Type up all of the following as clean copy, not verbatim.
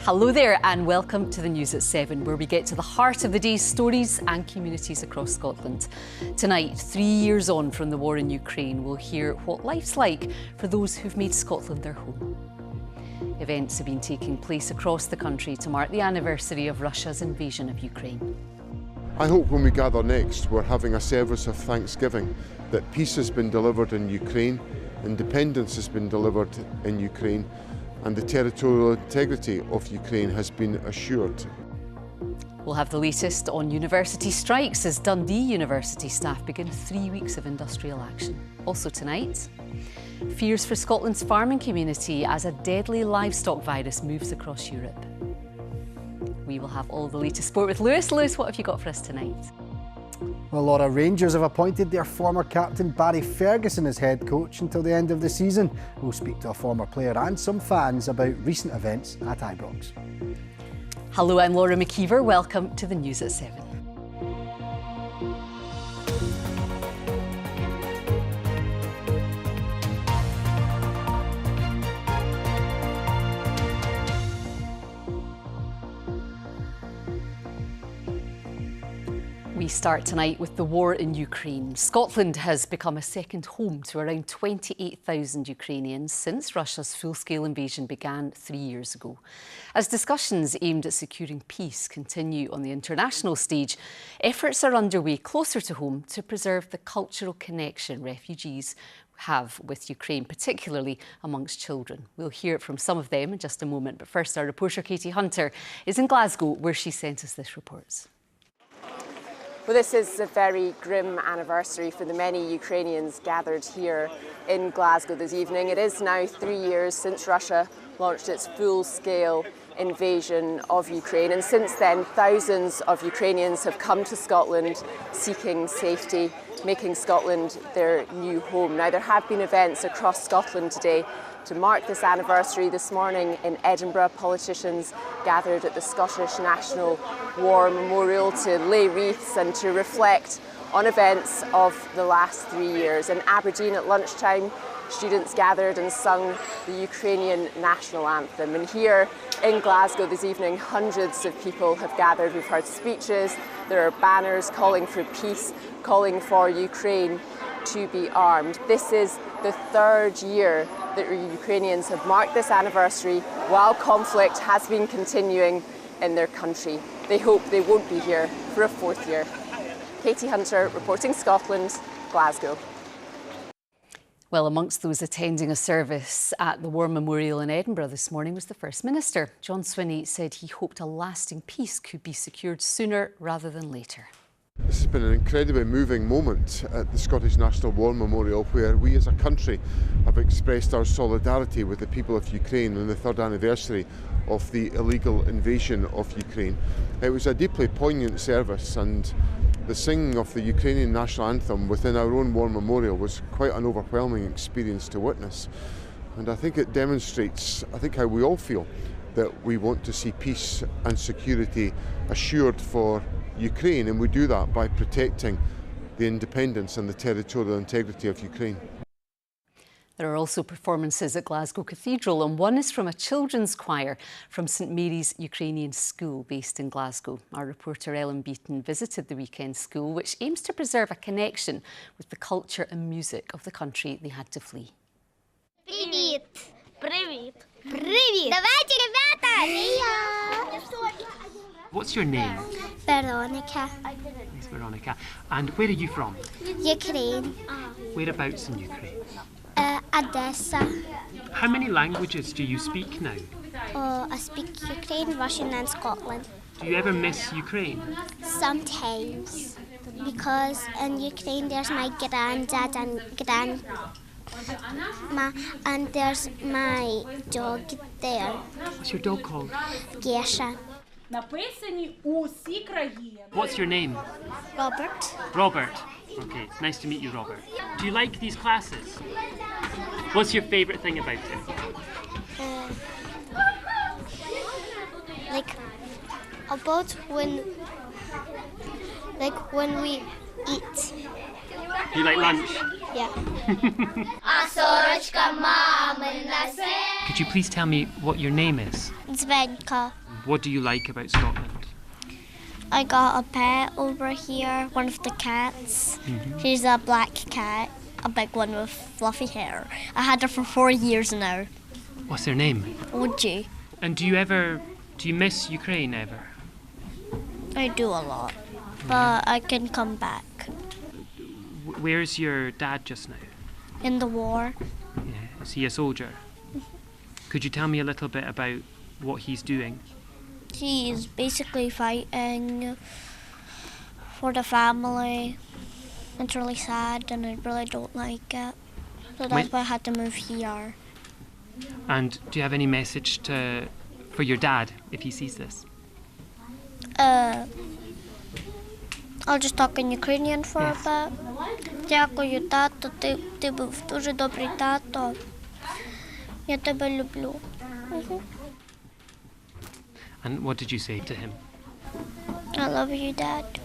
Hello there and welcome to the News at 7, where we get to the heart of the day's stories and communities across Scotland. Tonight, 3 years on from the war in Ukraine, we'll hear what life's like for those who've made Scotland their home. Events have been taking place across the country to mark the anniversary of Russia's invasion of Ukraine. I hope when we gather next, we're having a service of thanksgiving that peace has been delivered in Ukraine, independence has been delivered in Ukraine, and the territorial integrity of Ukraine has been assured. We'll have the latest on university strikes as Dundee University staff begin 3 weeks of industrial action. Also tonight, fears for Scotland's farming community as a deadly livestock virus moves across Europe. We will have all the latest sport with Lewis. Lewis, what have you got for us tonight? Well, Laura, Rangers have appointed their former captain Barry Ferguson as head coach until the end of the season. We'll speak to a former player and some fans about recent events at Ibrox. Hello, I'm Laura McKeever. Welcome to the News at 7. We start tonight with the war in Ukraine. Scotland has become a second home to around 28,000 Ukrainians since Russia's full-scale invasion began 3 years ago. As discussions aimed at securing peace continue on the international stage, efforts are underway closer to home to preserve the cultural connection refugees have with Ukraine, particularly amongst children. We'll hear it from some of them in just a moment, but first our reporter Katie Hunter is in Glasgow, where she sent us this report. Well, this is a very grim anniversary for the many Ukrainians gathered here in Glasgow this evening. It is now 3 years since Russia launched its full-scale invasion of Ukraine, and since then thousands of Ukrainians have come to Scotland seeking safety, making Scotland their new home. Now, there have been events across Scotland today to mark this anniversary. This morning in Edinburgh, politicians gathered at the Scottish National War Memorial to lay wreaths and to reflect on events of the last 3 years. In Aberdeen at lunchtime, students gathered and sung the Ukrainian national anthem. And here in Glasgow this evening, hundreds of people have gathered. We've heard speeches, there are banners calling for peace, calling for Ukraine to be armed. This is the third year that Ukrainians have marked this anniversary while conflict has been continuing in their country. They hope they won't be here for a fourth year. Katie Hunter, reporting Scotland, Glasgow. Well, amongst those attending a service at the War Memorial in Edinburgh this morning was the First Minister. John Swinney said he hoped a lasting peace could be secured sooner rather than later. This has been an incredibly moving moment at the Scottish National War Memorial, where we as a country have expressed our solidarity with the people of Ukraine on the third anniversary of the illegal invasion of Ukraine. It was a deeply poignant service, and the singing of the Ukrainian national anthem within our own war memorial was quite an overwhelming experience to witness. And I think it demonstrates, how we all feel that we want to see peace and security assured for Ukraine, and we do that by protecting the independence and the territorial integrity of Ukraine. There are also performances at Glasgow Cathedral, and one is from a children's choir from St Mary's Ukrainian School based in Glasgow. Our reporter Ellen Beaton visited the weekend school, which aims to preserve a connection with the culture and music of the country they had to flee. Привет! Привет! Привет! Давайте, ребята! What's your name? Veronica. Miss Veronica. And where are you from? Ukraine. Whereabouts in Ukraine? Odessa. How many languages do you speak now? Oh, I speak Ukraine, Russian and Scotland. Do you ever miss Ukraine? Sometimes. Because in Ukraine there's my granddad and grandma, and there's my dog there. What's your dog called? Gesha. What's your name? Robert. Robert. Okay, nice to meet you, Robert. Do you like these classes? What's your favourite thing about it? About when we eat. You like lunch? Yeah. Could Could you please tell me what your name is? Zvenka. What do you like about Scotland? I got a pet over here, one of the cats. She's a black cat, a big one with fluffy hair. I had her for 4 years now. What's her name? Oji. And do you miss Ukraine ever? I do a lot, but I can come back. Where's your dad just now? In the war, Yeah, is he a soldier? Could you tell me a little bit about what he's doing? he's basically fighting for the family. It's really sad and I really don't like it. So that's why I had to move here. And do you have any message for your dad if he sees this? I'll just talk in Ukrainian for a bit. Дякую, тато, ти був дуже добрий тато. Я тебе люблю. And what did you say to him? I love you, Dad.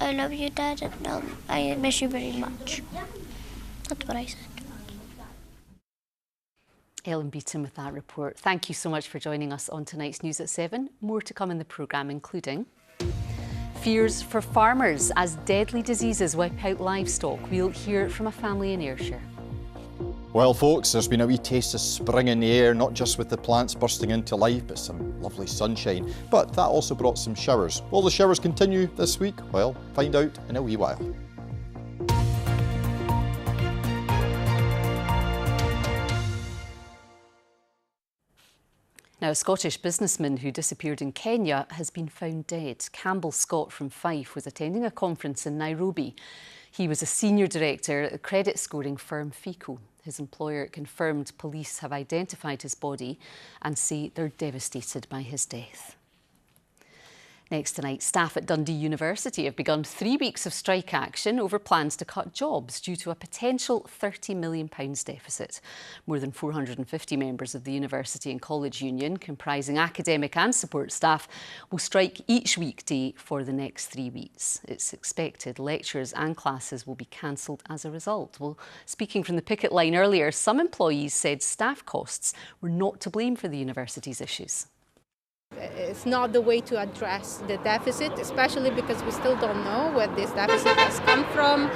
I love you, Dad, and I miss you very much. That's what I said. Ellen Beaton with that report. Thank you so much for joining us on tonight's News at 7. More to come in the programme, including fears for farmers as deadly diseases wipe out livestock. We'll hear from a family in Ayrshire. Well, folks, there's been a wee taste of spring in the air, not just with the plants bursting into life, but some lovely sunshine. But that also brought some showers. Will the showers continue this week? Well, find out in a wee while. Now, a Scottish businessman who disappeared in Kenya has been found dead. Campbell Scott from Fife was attending a conference in Nairobi. He was a senior director at the credit scoring firm FICO. His employer confirmed police have identified his body and say they're devastated by his death. Next tonight, staff at Dundee University have begun 3 weeks of strike action over plans to cut jobs due to a potential £30 million deficit. More than 450 members of the University and College Union, comprising academic and support staff, will strike each weekday for the next 3 weeks. It's expected lectures and classes will be cancelled as a result. Well, speaking from the picket line earlier, some employees said staff costs were not to blame for the university's issues. It's not the way to address the deficit, especially because we still don't know where this deficit has come from.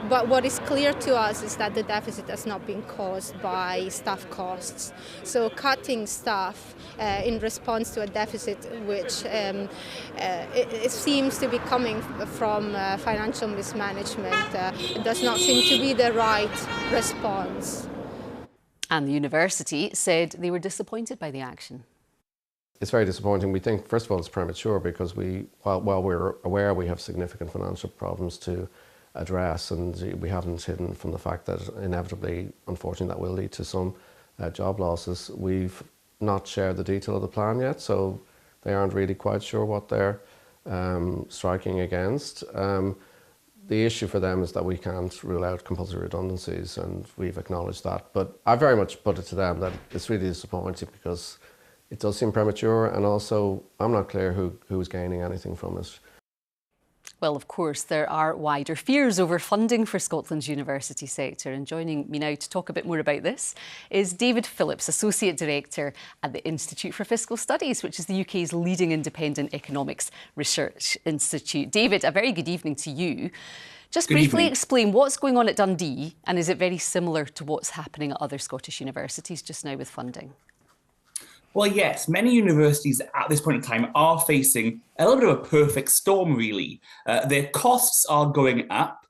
But what is clear to us is that the deficit has not been caused by staff costs. So cutting staff in response to a deficit which it seems to be coming from financial mismanagement does not seem to be the right response. And the university said they were disappointed by the action. It's very disappointing. We think, first of all, it's premature because while we're aware we have significant financial problems to address, and we haven't hidden from the fact that inevitably, unfortunately, that will lead to some job losses. We've not shared the detail of the plan yet, so they aren't really quite sure what they're striking against. The issue for them is that we can't rule out compulsory redundancies, and we've acknowledged that. But I very much put it to them that it's really disappointing because it does seem premature, and also I'm not clear who's gaining anything from it. Well, of course, there are wider fears over funding for Scotland's university sector. And joining me now to talk a bit more about this is David Phillips, Associate Director at the Institute for Fiscal Studies, which is the UK's leading independent economics research institute. David, a very good evening to you. Just briefly explain what's going on at Dundee, and is it very similar to what's happening at other Scottish universities just now with funding? Well, yes, many universities at this point in time are facing a little bit of a perfect storm, really. Their costs are going up.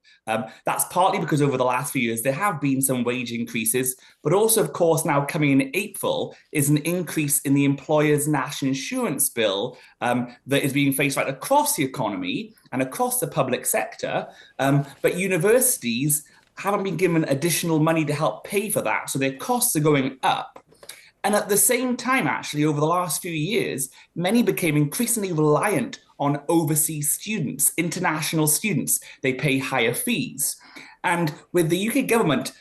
That's partly because over the last few years there have been some wage increases, but also, of course, now coming in April is an increase in the employer's national insurance bill that is being faced right across the economy and across the public sector. But universities haven't been given additional money to help pay for that, so their costs are going up. And at the same time, actually, over the last few years, many became increasingly reliant on overseas students, international students. They pay higher fees. And with the UK government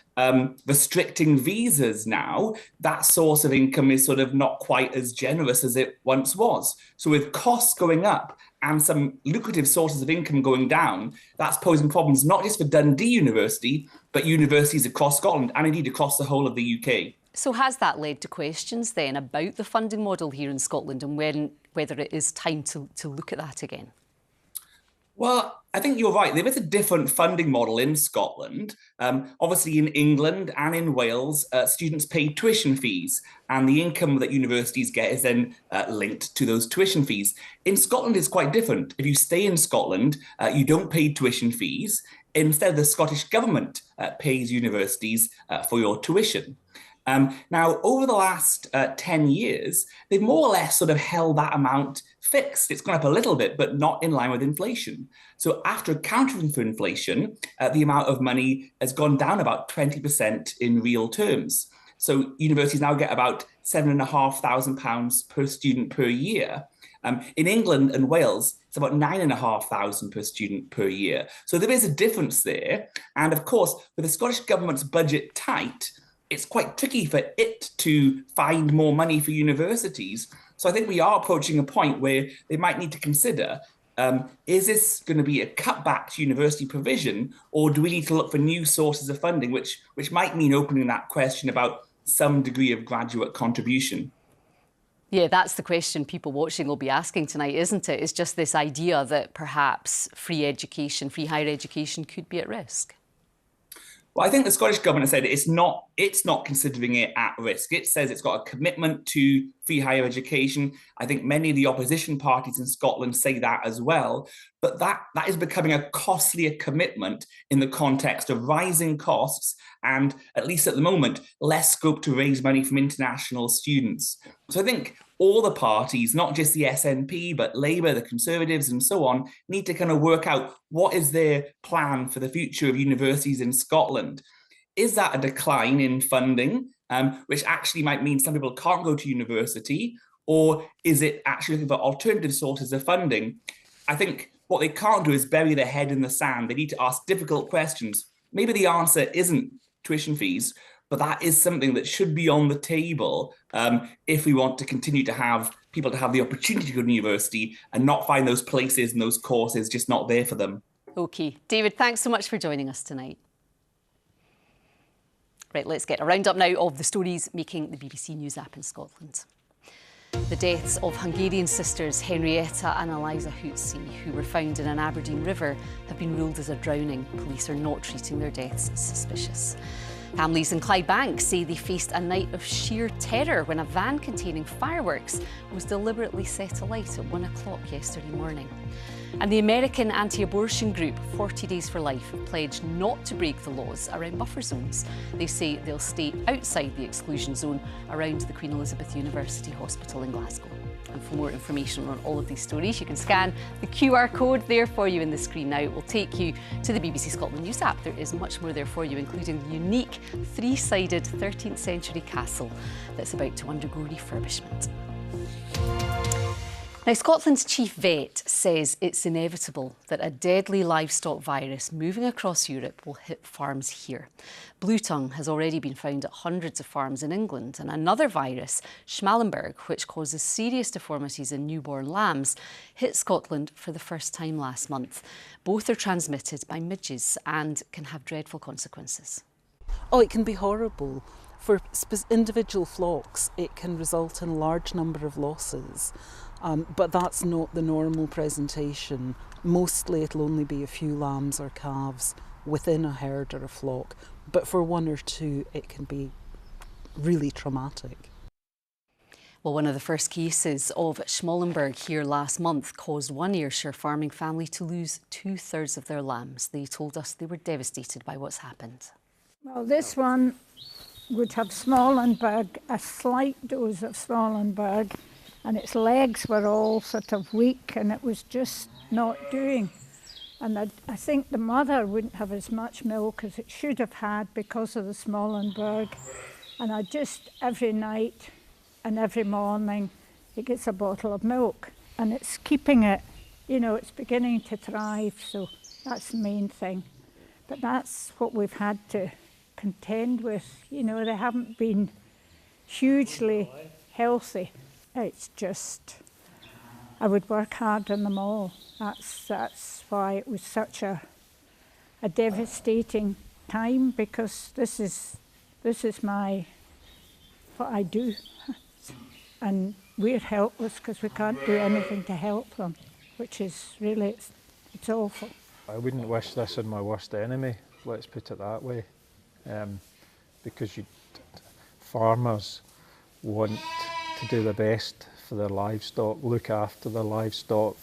restricting visas now, that source of income is sort of not quite as generous as it once was. So with costs going up and some lucrative sources of income going down, that's posing problems not just for Dundee University, but universities across Scotland and indeed across the whole of the UK. So has that led to questions then about the funding model here in Scotland and whether it is time to look at that again? Well, I think you're right. There is a different funding model in Scotland. Obviously, in England and in Wales, students pay tuition fees, and the income that universities get is then linked to those tuition fees. In Scotland, it's quite different. If you stay in Scotland, you don't pay tuition fees. Instead, the Scottish Government pays universities for your tuition. Now, over the last 10 years, they've more or less sort of held that amount fixed. It's gone up a little bit, but not in line with inflation. So after accounting for inflation, the amount of money has gone down about 20% in real terms. So universities now get about £7,500 per student per year. In England and Wales, it's about £9,500 per student per year. So there is a difference there. And of course, with the Scottish Government's budget tight, it's quite tricky for it to find more money for universities. So I think we are approaching a point where they might need to consider, is this going to be a cutback to university provision, or do we need to look for new sources of funding, which might mean opening that question about some degree of graduate contribution? Yeah, that's the question people watching will be asking tonight, isn't it? It's just this idea that perhaps free higher education could be at risk. Well, I think the Scottish Government has said it's not considering it at risk. It says it's got a commitment to free higher education. I think many of the opposition parties in Scotland say that as well. But that is becoming a costlier commitment in the context of rising costs and, at least at the moment, less scope to raise money from international students. So I think all the parties, not just the SNP, but Labour, the Conservatives and so on, need to kind of work out what is their plan for the future of universities in Scotland. Is that a decline in funding, which actually might mean some people can't go to university, or is it actually looking for alternative sources of funding? I think what they can't do is bury their head in the sand. They need to ask difficult questions. Maybe the answer isn't tuition fees, but that is something that should be on the table if we want to continue to have people to have the opportunity to go to university and not find those places and those courses just not there for them. OK. David, thanks so much for joining us tonight. Right, let's get a roundup now of the stories making the BBC News app in Scotland. The deaths of Hungarian sisters Henrietta and Eliza Hootsie, who were found in an Aberdeen river, have been ruled as a drowning. Police are not treating their deaths as suspicious. Families in Clydebank say they faced a night of sheer terror when a van containing fireworks was deliberately set alight at 1 o'clock yesterday morning. And the American anti-abortion group 40 Days for Life have pledged not to break the laws around buffer zones. They say they'll stay outside the exclusion zone around the Queen Elizabeth University Hospital in Glasgow. And for more information on all of these stories, you can scan the QR code there for you in the screen now. It will take you to the BBC Scotland News app. There is much more there for you, including the unique three-sided 13th century castle that's about to undergo refurbishment. Now, Scotland's chief vet says it's inevitable that a deadly livestock virus moving across Europe will hit farms here. Blue tongue has already been found at hundreds of farms in England, and another virus, Schmallenberg, which causes serious deformities in newborn lambs, hit Scotland for the first time last month. Both are transmitted by midges and can have dreadful consequences. Oh, it can be horrible. For individual flocks, it can result in a large number of losses. But that's not the normal presentation. Mostly it'll only be a few lambs or calves within a herd or a flock. But for one or two, it can be really traumatic. Well, one of the first cases of Schmallenberg here last month caused one Ayrshire farming family to lose 2/3 of their lambs. They told us they were devastated by what's happened. Well, this one would have Schmallenberg, a slight dose of Schmallenberg, and its legs were all sort of weak and it was just not doing. And I think the mother wouldn't have as much milk as it should have had because of the Schmallenberg. And I just, every night and every morning, it gets a bottle of milk and it's keeping it, you know, it's beginning to thrive, so that's the main thing. But that's what we've had to contend with. You know, they haven't been hugely healthy. It's just, I would work hard on them all. That's why it was such a devastating time because this is what I do, and we're helpless because we can't do anything to help them, which is really, it's awful. I wouldn't wish this on my worst enemy, let's put it that way, because farmers want to do the best for their livestock, look after their livestock.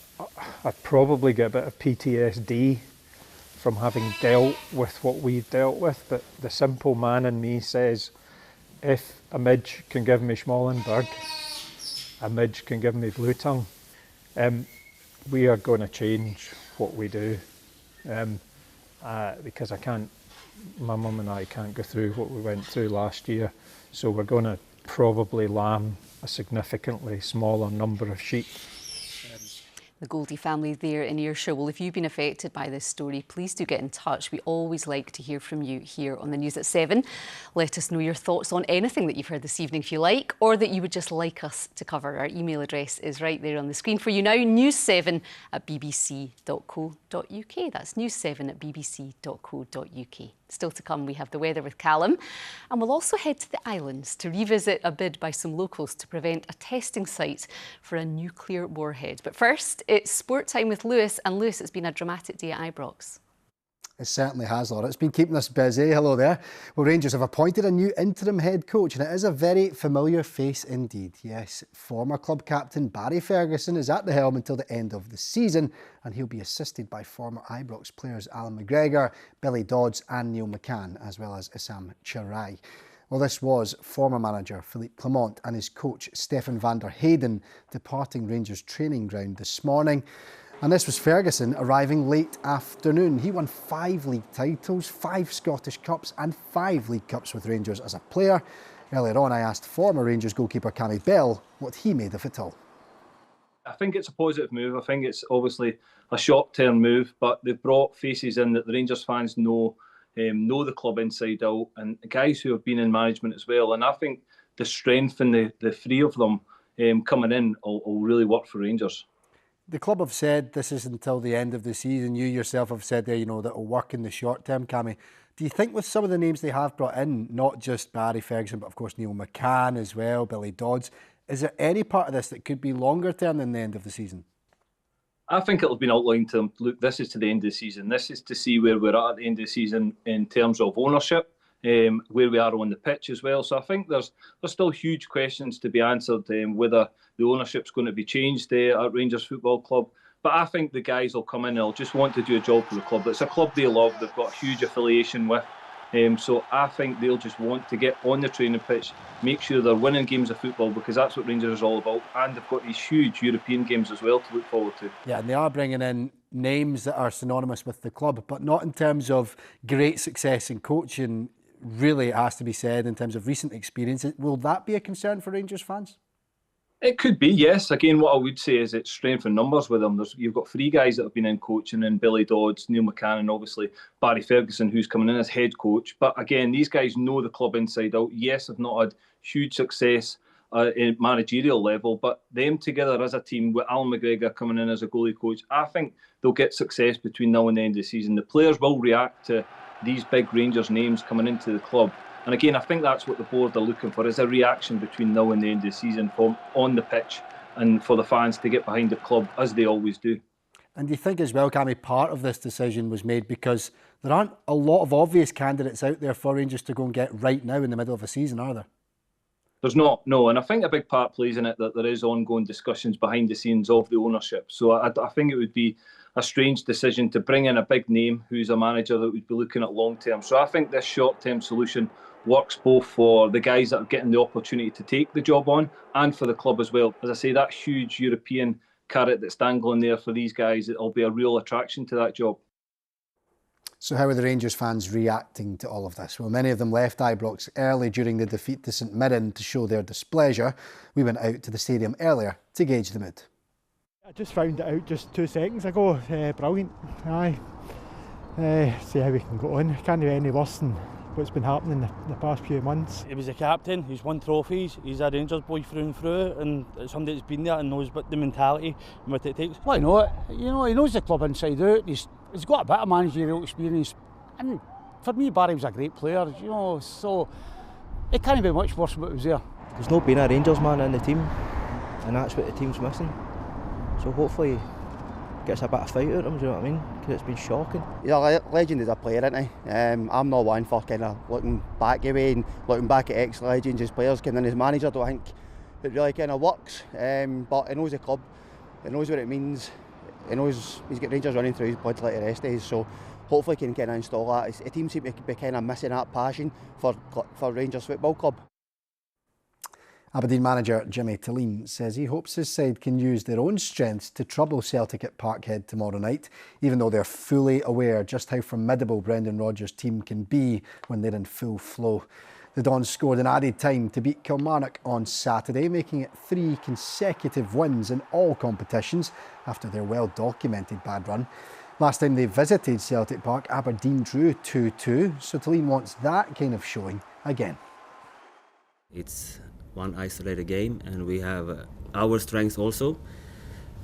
I'd probably get a bit of PTSD from having dealt with what we've dealt with, but the simple man in me says, if a midge can give me Schmallenberg, a midge can give me blue tongue. We are going to change what we do, because my mum and I can't go through what we went through last year, so we're going to probably lamb a significantly smaller number of sheep. The Goldie family there in Ayrshire. Well, if you've been affected by this story, please do get in touch. We always like to hear from you here on the News at 7. Let us know your thoughts on anything that you've heard this evening if you like, or that you would just like us to cover. Our email address is right there on the screen for you now, news7@bbc.co.uk. That's news7@bbc.co.uk. Still to come, we have the weather with Callum, and we'll also head to the islands to revisit a bid by some locals to prevent a testing site for a nuclear warhead. But first, it's sport time with Lewis, and Lewis, it's been a dramatic day at Ibrox. It certainly has, Laura. It's been keeping us busy. Hello there. Well, Rangers have appointed a new interim head coach, and it is a very familiar face indeed. Yes, former club captain Barry Ferguson is at the helm until the end of the season, and he'll be assisted by former Ibrox players Alan McGregor, Billy Dodds and Neil McCann, as well as Issam Chirai. Well, this was former manager Philippe Clement and his coach Stefan van der Heyden departing Rangers training ground this morning. And this was Ferguson arriving late afternoon. He won 5 league titles, 5 Scottish Cups and 5 League Cups with Rangers as a player. Earlier on, I asked former Rangers goalkeeper Cammy Bell what he made of it all. I think it's a positive move. I think it's obviously a short-term move, but they've brought faces in that the Rangers fans know the club inside out, and guys who have been in management as well. And I think the strength in the three of them coming in will really work for Rangers. The club have said this is until the end of the season. You yourself have said there, that it'll work in the short term, Cammy. Do you think with some of the names they have brought in, not just Barry Ferguson, but of course Neil McCann as well, Billy Dodds, is there any part of this that could be longer term than the end of the season? I think it'll be outlined to them, look, this is to the end of the season. This is to see where we're at the end of the season in terms of ownership, where we are on the pitch as well. So I think there's still huge questions to be answered, whether the ownership's going to be changed at Rangers Football Club. But I think the guys will come in and they'll just want to do a job for the club. It's a club they love, they've got a huge affiliation with. So I think they'll just want to get on the training pitch, make sure they're winning games of football, because that's what Rangers is all about. And they've got these huge European games as well to look forward to. Yeah, and they are bringing in names that are synonymous with the club, but not in terms of great success in coaching. Really, it has to be said in terms of recent experience. Will that be a concern for Rangers fans? It could be, yes. Again, what I would say is it's strength in numbers with them. You've got 3 guys that have been in coaching, and Billy Dodds, Neil McCann, and obviously Barry Ferguson, who's coming in as head coach. But again, these guys know the club inside out. Yes, have not had huge success at managerial level, but them together as a team with Alan McGregor coming in as a goalie coach, I think they'll get success between now and the end of the season. The players will react to these big Rangers names coming into the club. And again, I think that's what the board are looking for, is a reaction between now and the end of the season from on the pitch, and for the fans to get behind the club, as they always do. And do you think as well, Cammy, part of this decision was made because there aren't a lot of obvious candidates out there for Rangers to go and get right now in the middle of a season, are there? There's not, no. And I think a big part plays in it that there is ongoing discussions behind the scenes of the ownership. So I think it would be a strange decision to bring in a big name who's a manager that would be looking at long term. So I think this short-term solution works both for the guys that are getting the opportunity to take the job on and for the club as well. As I say, that huge European carrot that's dangling there for these guys, it'll be a real attraction to that job. So how are the Rangers fans reacting to all of this? Well, many of them left Ibrox early during the defeat to St Mirren to show their displeasure. We went out to the stadium earlier to gauge the mood. I just found it out just 2 seconds ago. Brilliant. Aye. See how we can go on. Can't do any worse than what's been happening the past few months. He was a captain, he's won trophies, he's a Rangers boy through and through, and somebody that's been there and knows what the mentality and what it takes. Why not? He knows the club inside out, he's got a bit of managerial experience, and for me, Barry was a great player, you know, so it can't be much worse than what was there. There's not been a Rangers man in the team, and that's what the team's missing. So hopefully he gets a bit of fight out of him, do you know what I mean? Because it's been shocking. He's a legend as a player, isn't he? I'm not one for kind of looking back away and looking back at ex-legends as players. And as manager, I don't think it really kind of works. But he knows the club, he knows what it means. He knows he's got Rangers running through his blood like the rest of us. So hopefully he can kind of install that. The team seem to be kind of missing that passion for Rangers Football Club. Aberdeen manager Jimmy Talleen says he hopes his side can use their own strengths to trouble Celtic at Parkhead tomorrow night, even though they're fully aware just how formidable Brendan Rodgers' team can be when they're in full flow. The Dons scored in added time to beat Kilmarnock on Saturday, making it 3 consecutive wins in all competitions after their well-documented bad run. Last time they visited Celtic Park, Aberdeen drew 2-2, so Talleen wants that kind of showing again. It's one isolated game, and we have our strengths also,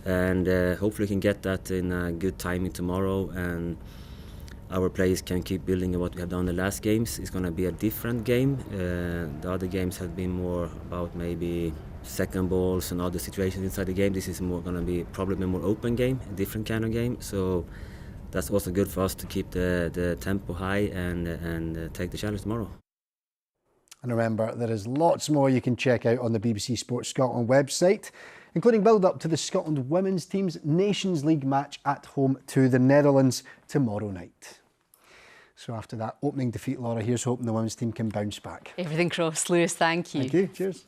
and hopefully we can get that in a good timing tomorrow, and our players can keep building on what we have done the last games. It's going to be a different game. The other games have been more about maybe second balls and other situations inside the game. This is more going to be probably a more open game, a different kind of game, so that's also good for us to keep the tempo high and take the challenge tomorrow. And remember, there is lots more you can check out on the BBC Sports Scotland website, including build-up to the Scotland women's team's Nations League match at home to the Netherlands tomorrow night. So after that opening defeat, Laura, here's hoping the women's team can bounce back. Everything crossed. Lewis, thank you. Thank you. Cheers.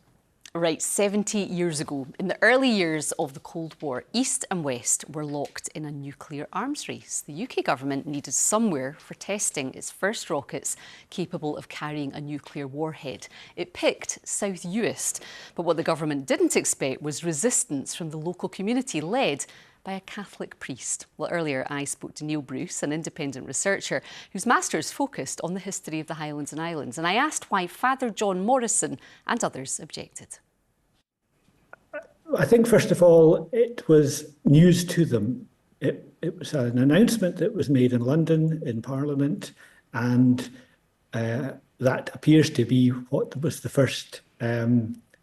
Right, 70 years ago, in the early years of the Cold War, East and West were locked in a nuclear arms race. The UK government needed somewhere for testing its first rockets capable of carrying a nuclear warhead. It picked South Uist, but what the government didn't expect was resistance from the local community, led by a Catholic priest. Well, earlier I spoke to Neil Bruce, an independent researcher whose master's focused on the history of the Highlands and Islands, and I asked why Father John Morrison and others objected. I think, first of all, it was news to them. It was an announcement that was made in London, in Parliament, and that appears to be what was the first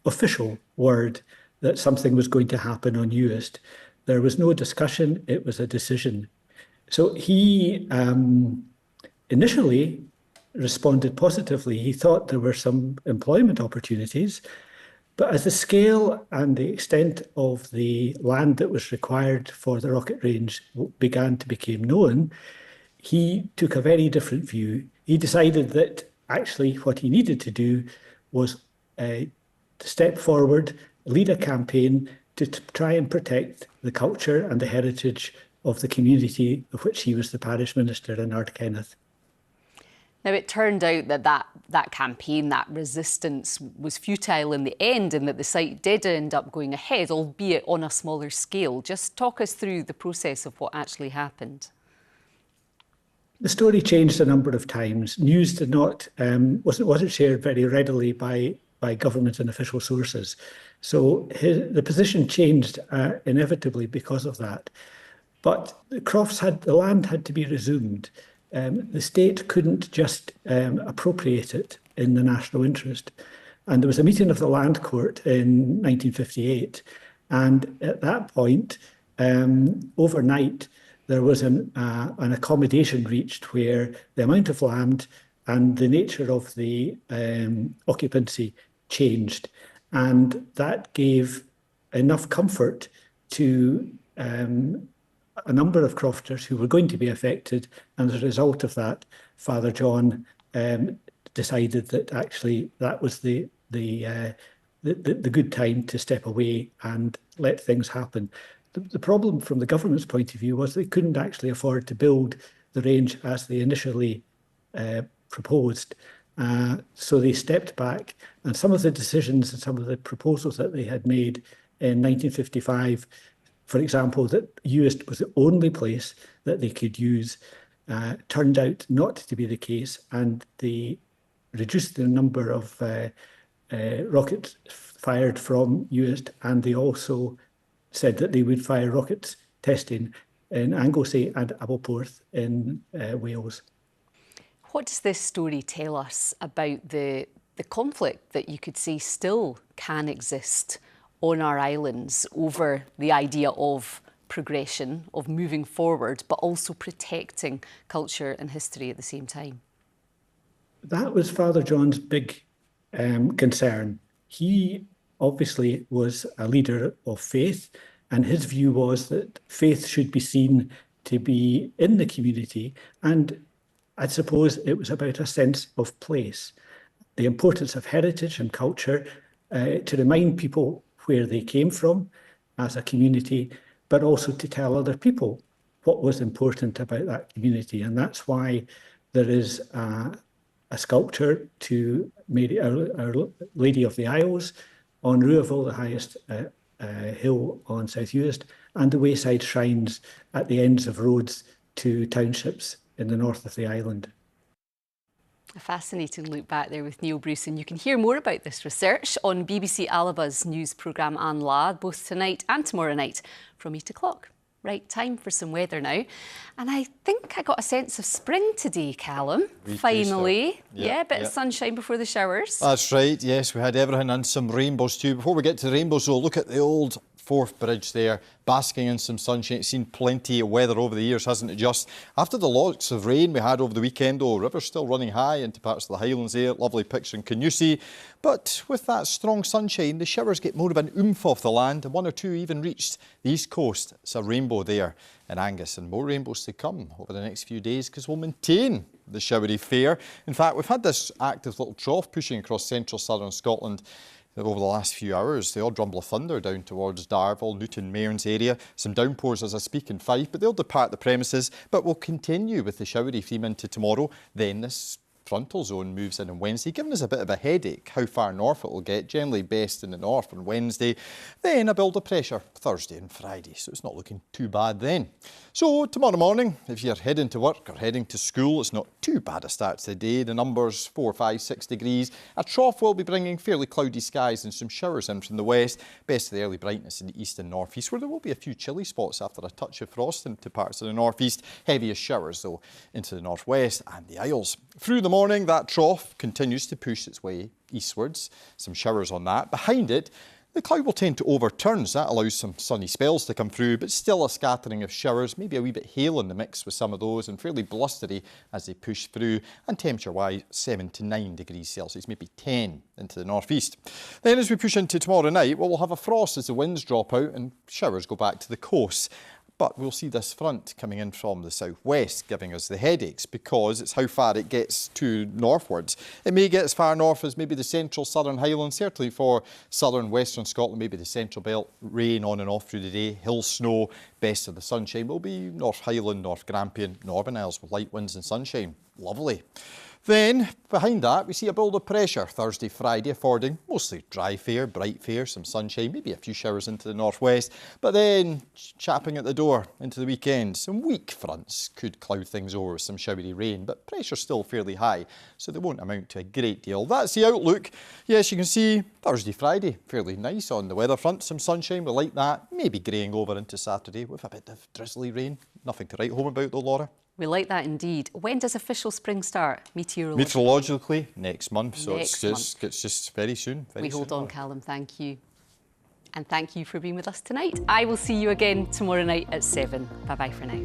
official word that something was going to happen on Uist. There was no discussion, it was a decision. So he initially responded positively. He thought there were some employment opportunities, but as the scale and the extent of the land that was required for the rocket range began to become known, he took a very different view. He decided that actually what he needed to do was to step forward, lead a campaign to try and protect the culture and the heritage of the community of which he was the parish minister in Ardkenneth. Now, it turned out that campaign, that resistance was futile in the end, and that the site did end up going ahead, albeit on a smaller scale. Just talk us through the process of what actually happened. The story changed a number of times. News did not wasn't shared very readily by government and official sources. So the position changed inevitably because of that. But the land had to be resumed. The state couldn't just appropriate it in the national interest. And there was a meeting of the Land Court in 1958. And at that point, overnight, there was an accommodation reached where the amount of land and the nature of the occupancy changed. And that gave enough comfort to a number of crofters who were going to be affected, and as a result of that, Father John decided that actually that was the good time to step away and let things happen. The problem from the government's point of view was they couldn't actually afford to build the range as they initially proposed. So they stepped back, and some of the decisions and some of the proposals that they had made in 1955, for example, that Uist was the only place that they could use, turned out not to be the case, and they reduced the number of rockets fired from Uist, and they also said that they would fire rockets testing in Anglesey and Aberporth in Wales. What does this story tell us about the conflict that you could say still can exist on our islands over the idea of progression, of moving forward, but also protecting culture and history at the same time? That was Father John's big concern. He obviously was a leader of faith, and his view was that faith should be seen to be in the community, and I suppose it was about a sense of place, the importance of heritage and culture, to remind people where they came from as a community, but also to tell other people what was important about that community. And that's why there is a sculpture to Mary, Our Lady of the Isles on Ruaville, the highest hill on South Uist, and the wayside shrines at the ends of roads to townships in the north of the island. A fascinating look back there with Neil Bruce, and you can hear more about this research on BBC Alaba's news programme An Lad, both tonight and tomorrow night from 8 o'clock. Right, time for some weather now. And I think I got a sense of spring today, Callum. Finally. Yeah, a bit of sunshine before the showers. That's right, yes, we had everything and some rainbows too. Before we get to the rainbows though, look at the old Forth Bridge there, basking in some sunshine. It's seen plenty of weather over the years, hasn't it just? After the lots of rain we had over the weekend though, river's still running high into parts of the Highlands there. Lovely picture in Canusi. But with that strong sunshine, the showers get more of an oomph off the land, and one or two even reached the east coast. It's a rainbow there in Angus, and more rainbows to come over the next few days because we'll maintain the showery fare. In fact, we've had this active little trough pushing across central southern Scotland over the last few hours. The odd rumble of thunder down towards Darvel, Newton, Mearns area. Some downpours as I speak in Fife, but they'll depart the premises. But we'll continue with the showery theme into tomorrow. Then this frontal zone moves in on Wednesday, giving us a bit of a headache how far north it will get. Generally best in the north on Wednesday. Then a build of pressure Thursday and Friday, so it's not looking too bad then. So tomorrow morning, if you're heading to work or heading to school, it's not too bad a start to the day. The numbers 4, 5, 6 degrees. A trough will be bringing fairly cloudy skies and some showers in from the west. Best of the early brightness in the east and northeast, where there will be a few chilly spots after a touch of frost into parts of the northeast. Heaviest showers though into the northwest and the Isles. Through the morning, that trough continues to push its way eastwards. Some showers on that. Behind it, the cloud will tend to overturn, so that allows some sunny spells to come through, but still a scattering of showers, maybe a wee bit hail in the mix with some of those, and fairly blustery as they push through. And temperature-wise, 7 to 9 degrees Celsius, maybe 10 into the northeast. Then as we push into tomorrow night, well, we'll have a frost as the winds drop out and showers go back to the coast. But we'll see this front coming in from the southwest, giving us the headaches because it's how far it gets to northwards. It may get as far north as maybe the central southern Highlands, certainly for southern western Scotland, maybe the central belt, rain on and off through the day, hill snow, best of the sunshine will be North Highland, North Grampian, Northern Isles with light winds and sunshine. Lovely. Then, behind that, we see a build of pressure Thursday, Friday, affording mostly dry fare, bright fare, some sunshine, maybe a few showers into the northwest. But then, chapping at the door into the weekend, some weak fronts could cloud things over with some showery rain, but pressure still fairly high, so they won't amount to a great deal. That's the outlook. Yes, you can see Thursday, Friday, fairly nice on the weather front. Some sunshine, we like that. Maybe greying over into Saturday with a bit of drizzly rain. Nothing to write home about though, Laura. We like that indeed. When does official spring start, meteorologically? Meteorologically, next month, so it's just very soon. We hold on, Callum, thank you. And thank you for being with us tonight. I will see you again tomorrow night at 7. Bye-bye for now.